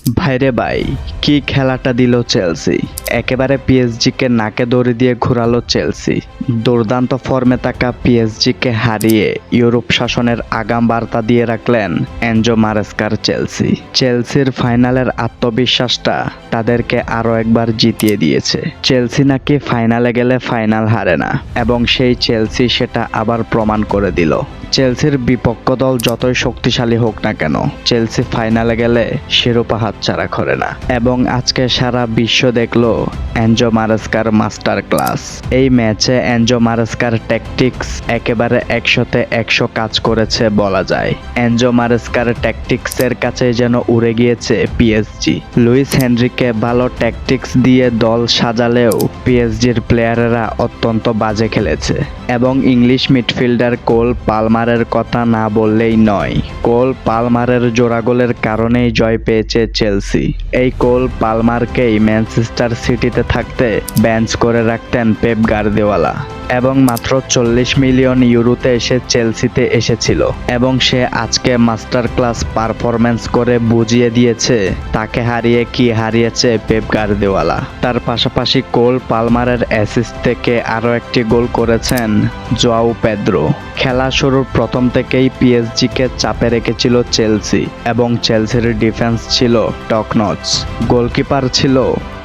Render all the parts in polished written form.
ভাইরে ভাই, কি খেলাটা দিল চেলসি। একেবারে পিএসজিকে নাকে দড়ি দিয়ে ঘোরালো চেলসি। দুর্দান্ত ফর্মে থাকা পিএসজিকে হারিয়ে ইউরোপ শাসনের আগাম বার্তা দিয়ে রাখলেন এনজো মারেস্কার চেলসি। চেলসির ফাইনালের আত্মবিশ্বাসটা তাদেরকে আরও একবার জিতিয়ে দিয়েছে। চেলসি নাকি ফাইনালে গেলে ফাইনাল হারে না, এবং সেই চেলসি সেটা আবার প্রমাণ করে দিল। চেলসির বিপক্ষ দল যতই শক্তিশালী হোক না কেন, চেলসি ফাইনালে গেলে শিরোপা হাতছাড়া করে না। এবং আজকে সারা বিশ্ব দেখলো এনজো মারেস্কার মাস্টার ক্লাস। এই ম্যাচে এনজো মারেস্কার ট্যাকটিক্স একেবারে 100-তে 100 কাজ করেছে বলা যায়। এনজো মারেস্কার ট্যাকটিক্সের কাছে যেন উড়ে গিয়েছে পিএসজি। লুইস হেনরিকে ভালো ট্যাকটিক্স দিয়ে দল সাজালেও পিএসজির প্লেয়ারেরা অত্যন্ত বাজে খেলেছে। এবং ইংলিশ মিডফিল্ডার কোল পালমারের কথা না বললেই নয়। কোল পালমারের জোড়া গোলের কারণেই জয় পেয়েছে চেলসি। এই কোল পালমারকেই ম্যানচেস্টার সিটিতে থাকতে বেঞ্চ করে রাখতেন পেপ গার্দিওলা, এবং মাত্র 40 মিলিয়ন ইউরোতে এসে চেলসিতে এসেছিল। এবং সে আজকে মাস্টার ক্লাস পারফরম্যান্স করে বুঝিয়ে দিয়েছে তাকে হারিয়ে কি হারিয়েছে পেপ গার্দিওলা। তার পাশাপাশি কোল পালমারের অ্যাসিস্ট থেকে আরও একটি গোল করেছেন জোয়াও পেদ্রো। খেলা শুরুর প্রথম থেকেই পিএসজিকে চাপে রেখেছিল চেলসি, এবং চেলসির ডিফেন্স ছিল টপ নচ। গোলকিপার ছিল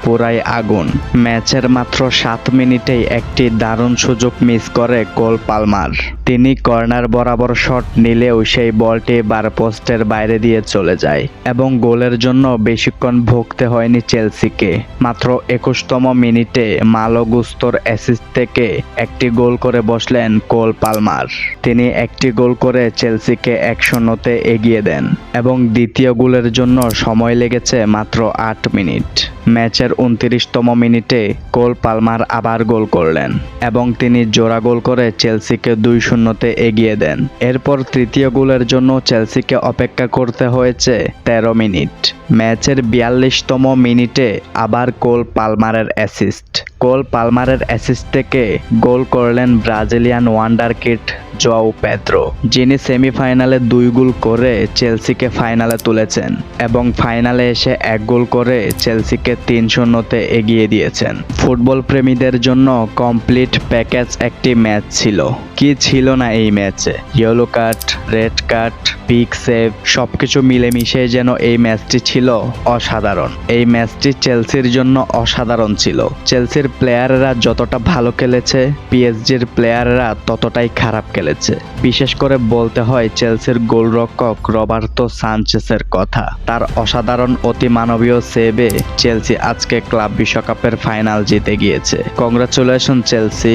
পুরাই আগুন। ম্যাচের মাত্র 7 মিনিটেই একটি দারুণ সুযোগ মিস করে কোল পালমার। তিনি কর্নার বরাবর শট নিলেও সেই বলটি বার পোস্টের বাইরে দিয়ে চলে যায়, এবং গোলের জন্য বেশিক্ষণ ভুগতে হয়নি চেলসিকে। মাত্র 21তম মিনিটে মালো গুস্তোর অ্যাসিস্ট থেকে একটি গোল করে বসলেন কোল পালমার। তিনি একটি গোল করে চেলসিকে 1-0-তে এগিয়ে দেন, এবং দ্বিতীয় গোলের জন্য সময় লেগেছে মাত্র 8 মিনিট। ম্যাচের 29তম মিনিটে কোল পালমার আবার গোল করলেন, এবং তিনি জোড়া গোল করে চেলসিকে 2-0-তে এগিয়ে দেন। এরপর তৃতীয় গোলের জন্য চেলসিকে অপেক্ষা করতে হয়েছে 13 মিনিট। ম্যাচের 42তম মিনিটে আবার কোল পালমারের অ্যাসিস্ট। কোল পালমারের অ্যাসিস্ট থেকে গোল করলেন Brazilian wonder kid João Pedro, যিনি সেমিফাইনালে 2 গোল করে চেলসিকে ফাইনালে তুলেছেন, এবং ফাইনালে এসে 1 গোল করে চেলসিকে 3-0-তে এগিয়ে দিয়েছেন। ফুটবল প্রেমীদের জন্য কমপ্লিট প্যাকেজ একটি ম্যাচ ছিল। কি ছিল না এই ম্যাচে! Yellow card, red card, big save, সবকিছু মিলেমিশে যেন এই ম্যাচটি ছিল অসাধারণ। এই ম্যাচটি চেলসির জন্য অসাধারণ ছিল। চেলসির প্লেয়াররা যতটা ভালো খেলেছে, পিএসজির প্লেয়াররা ততটাই খারাপ খেলেছে। বিশেষ করে বলতে হয় চেলসির গোলরক্ষক রবার্তো সানচেসের কথা। তার অসাধারণ অতিমানবীয় সেভে চেলসি আজকে ক্লাব বিশ্বকাপের ফাইনাল জিতে গিয়েছে। Congratulation Chelsea.